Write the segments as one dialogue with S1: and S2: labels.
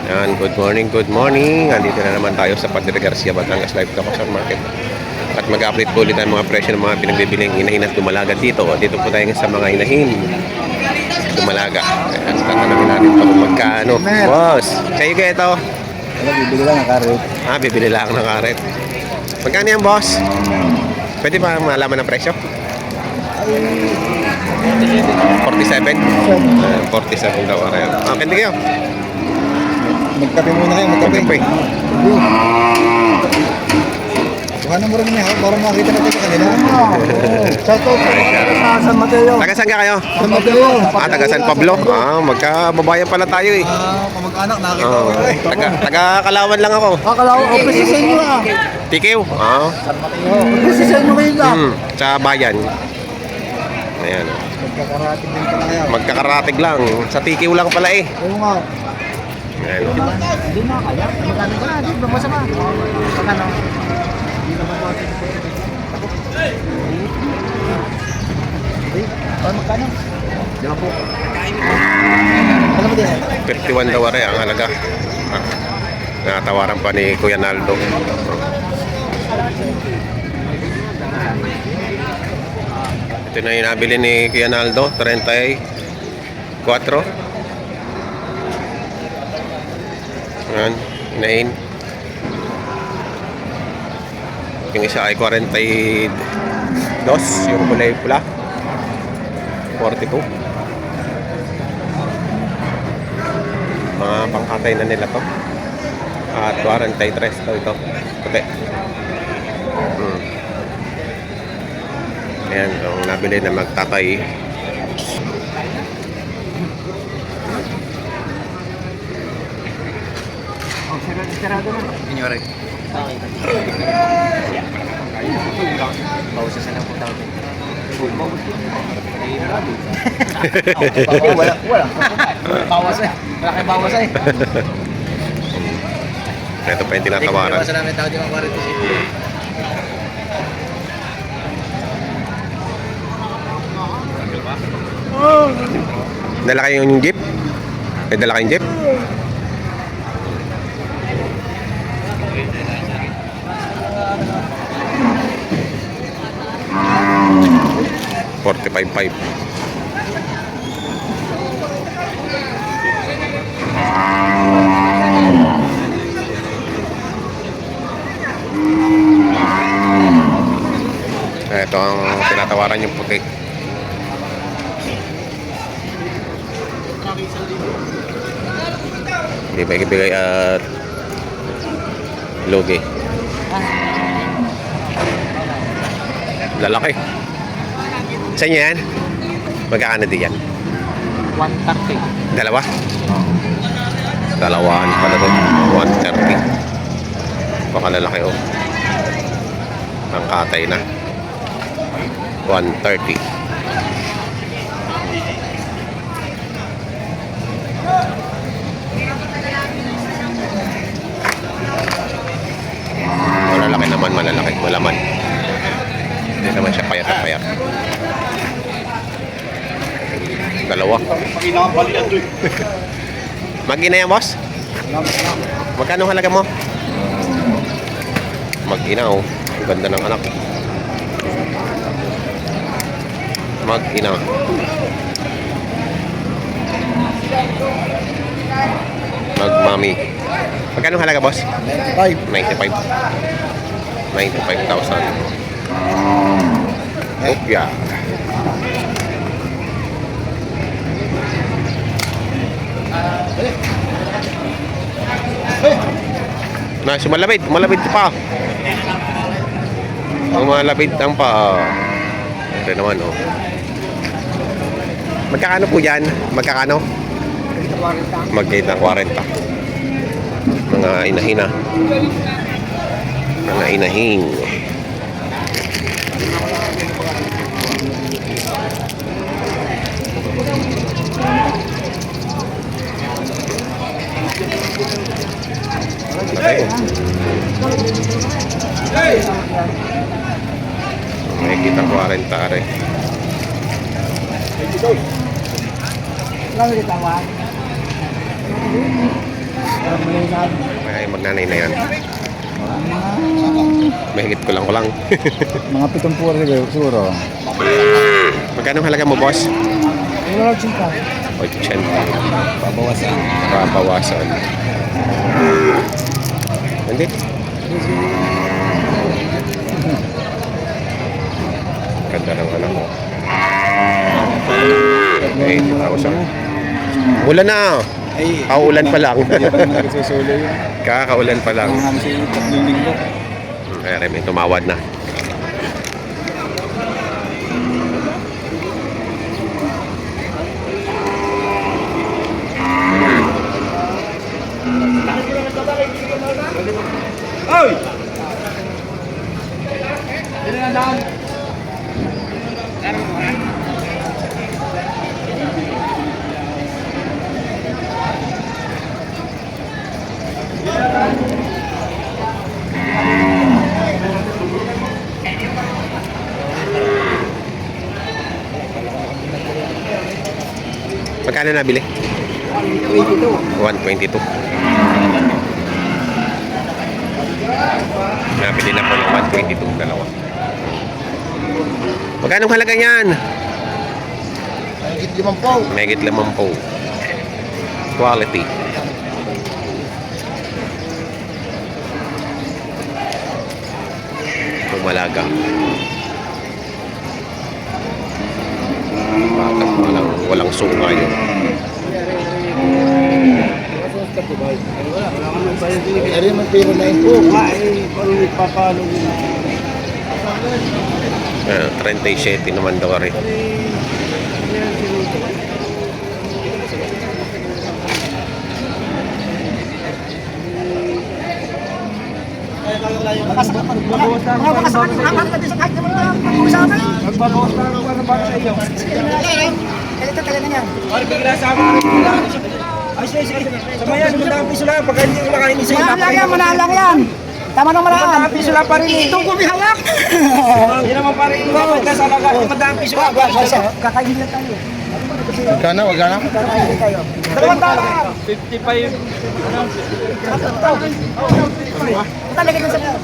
S1: Yan, good morning, good morning. Andito na naman tayo sa Padre Garcia, Batangas Live Kapasan Market. At mag-update po ulit ang mga presyo ng mga pinagbibiling inahin at dumalaga dito. Dito po tayo sa mga inahin. Dumalaga. At tatanungin natin ito kung magkano. Boss, sa'yo ka ito?
S2: Ano, bibili lang ng karet.
S1: Bibili lang ng karet. Magkano yan, boss? Pwede ba malaman ang presyo? 47? 47 daw. Pwede kayo?
S2: Magkape muna kayo, magkape.
S1: Magkape.
S2: Bukanan mo rin niya, para makita natin sa kanila. Shout out sa San Mateo.
S1: Taga saan ka kayo?
S2: San Mateo.
S1: Taga San Pablo. Magkababayan pala tayo eh.
S2: Kamag-anak, nakakita ko.
S1: Taga Kalawan lang ako.
S2: Kalaw, office sa inyo ah.
S1: Tikiw.
S2: San Mateo. Office sa inyo ngayon lang.
S1: Sa bayan. Ayan.
S2: Magkakarating din pala ngayon.
S1: Magkakaratig lang. Sa Tikiw lang pala eh.
S2: Oo nga.
S1: Ayan.
S2: Hindi na kaya. Magkano ka na? Hindi ba masama? Magkano? Hindi naman natin. Magkano? Di ba po? Ano ba din?
S1: 51 daw rin ang halaga. Natawaran pa ni Kuya Naldo. Ito na yung nabili ni Kuya Naldo. 34. Ayan, inahin. Yung isa ay 42. Yung kulay pula 42. Mga pangkatay na nila to. At 43 daw ito. Puti. Ayan, yung nabili na magtatay.
S2: Sarado na. Inyore. Pausa sa po tao. Wala. Bawas eh. Wala kayo bawas eh.
S1: Ito pa yung tinatawaran.
S2: Bawasan namin tao di mga 45.
S1: Dala kayo yung jeep? May dala kayong jeep? $45,500. Ito ang tinatawaran yung puti. Ibigay at logi. Lalaki. Sa inyo yan? Magkakano din yan?
S2: 130.
S1: Dalawa? Dalawahan pala doon. 130. Pakalalaki oh. Ang katay na. 130. Malalaki naman, malalaki. Malaman. Hindi naman siya payat at payat. Dalawa. Mag-ina yan, boss? Magkano halaga mo? Mag-ina, oh. Ang ganda ng anak. Mag-ina. Mag-mami. Magkano halaga, boss? 95. 95,000. Opya. Na, sumalabid. Malabid pa. Malabid ang pa. Ito naman, oh. Magkakano po yan? Magkakano? Magkita 40. Mga inahina. Mga inahing. May kita 40 are.
S2: Lang ulit tawag.
S1: Ay, magnanay na yan. Mahigit ko lang.
S2: Mga 7 puro siguro.
S1: Magkano halaga mo, boss?
S2: Wala chika.
S1: 80.
S2: Pabawasan.
S1: Pabawasan. Hindi. Ganda ng anak mo. 80,000. Ulan na.
S2: Ay,
S1: Kauulan pa lang.
S2: nagsusulo yun.
S1: Kakaulan pa lang.
S2: Ang namin si 3 linggo.
S1: Kaya may tumawad na.
S2: Oy! Dili na daan.
S1: Magkano nabili? 122. Nabili na po ng 122 dalawa. Magkano halaga niyan?
S2: Higit 5 po.
S1: Megit 50. Quality. Pumalaga. Bakit walang sunga yun?
S2: Ano yung pero na po?
S1: Ah, 37 naman daw rin.
S2: Magbabawas na ako ano ba sa iyo? Ay, bigla sa akin. Ay, sige. Samayan, magandang piso lang. Pagka hindi ko makain isa.
S3: Manalang yan. Tama nang maraan.
S2: Magandang piso lang pa rin eh.
S3: Itong kumihawak.
S2: Hindi naman pa rin. Magandang sa laga. Magandang piso lang.
S3: Kakain na tayo.
S2: Magkano? Magkano?
S3: Kakain tayo.
S2: 55.
S3: Talaga dun sa
S1: 55.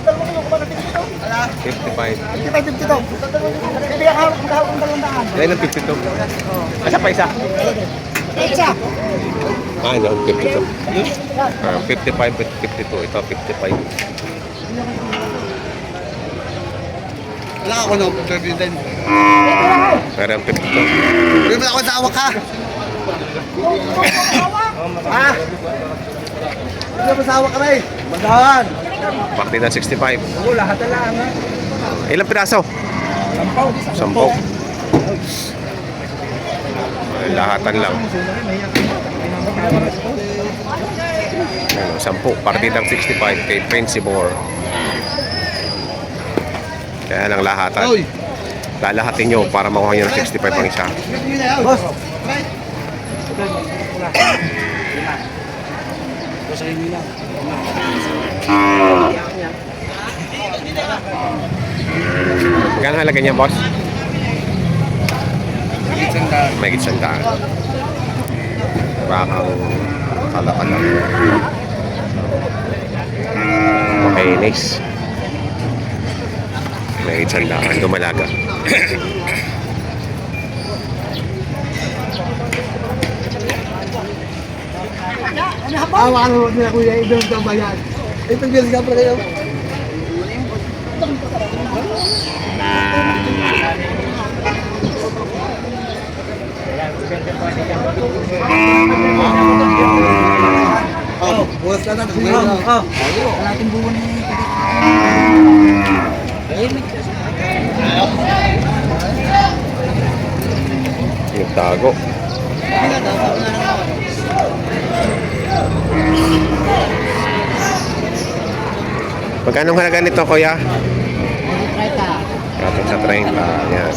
S3: 55-52. Bibigyan ka magkahawak ng 200.
S1: Ayun ang 52. Asa pa isa?
S3: Isa.
S1: Ah, no, 52. 55 at 52. Ito, 55.
S2: Wala ako no, pagkakitin.
S1: Pero ang 52.
S2: Hindi mo ako tawa ka. Ha? Hindi mo tawa ka rin. Mandahan.
S1: Partida 65.
S2: Oo, lahat na lang ha.
S1: Ilang piraso?
S2: Sampaw.
S1: 10. Ay, lahatan lang. Ano, 10. Partidang 65 kay Principor. Kaya lang lahatan.
S2: Oy.
S1: Lalahatin nyo para makuha nyo ng 65 ang isa.
S2: Boss.
S1: Magkano halaga niya, boss? May gitsandaan. Bakang kalakal lang. Makainis. May gitsandaan. Dumalaga.
S2: Awa ka naman nila kuya, ibang tambayan. Itong bilis ka pa kayo. Bukas ka na.
S3: Kalating buwan na yun.
S1: Yung tago. Magkano ang halaga nito, kuya? Kapit sa 30. Yan.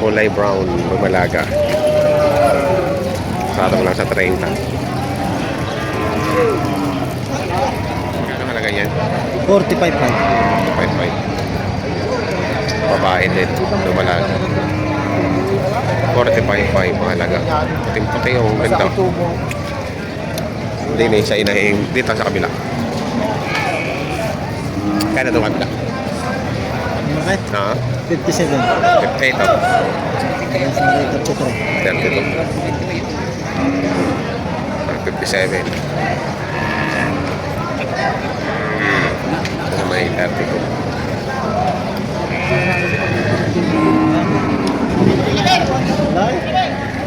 S1: Kulay brown. Bumalaga. Sarap lang sa 30. Magkano ang halaga yan?
S2: 45 pa.
S1: 45. Babae din. Bumalaga. 45.5 ang halaga. Puting-puti yung ganda. din sa inahing dito sa kabila. Kaya na ito kabila.
S2: Bakit?
S1: Ha?
S2: 57.
S1: 58 oh.
S2: Ayan sa rate of
S1: 32. 57. Ito may 32.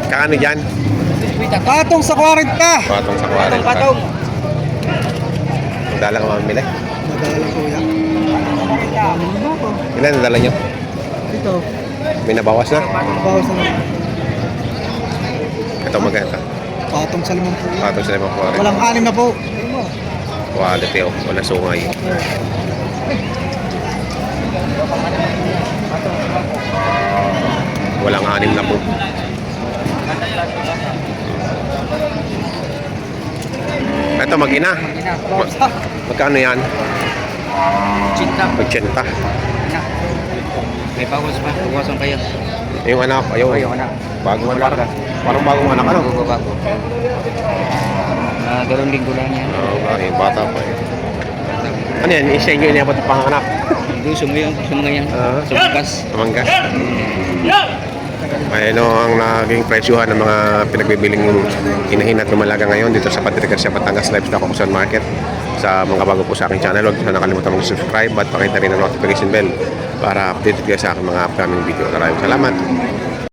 S1: Kaano dyan?
S2: Patong sa 40!
S1: Patong sa 40.
S3: Patong.
S1: Dala ka mamili.
S2: Madala kuya.
S1: Ilan nadala nyo?
S2: Ito,
S1: May nabawas na?
S2: bawas na.
S1: Ito maganda.
S2: Patong sa 50.
S1: Patong sa 40.
S2: Walang 6 na po.
S1: Quality oh. Wala sungay. Walang 6 na po. Ito mag-ina. Magkano yan?
S3: Cinta.
S1: 80.
S3: May bawas pa. Bawasan kayo.
S1: Yung anak, ayaw.
S3: Ayaw, anak.
S1: Bagong anak. Parang bagong anak ano?
S3: Bago. Dalawang linggo lang yan.
S1: Oo nga, yung bata pa eh. Ano yan? Isa inyo inabot ang panganak?
S3: Hindi, sumayan.
S1: Ah.
S3: Sumangkas.
S1: Amanggas. Ayan o ang naging presyuhan ng mga pinagbibiling inahin at lumalaga ngayon dito sa Padre Garcia, Batangas Livestock Auction Market. Sa mga bago po sa aking channel, huwag na nakalimutan mag-subscribe at pakita rin ang notification bell para updated kayo sa aking mga upcoming video. Maraming salamat.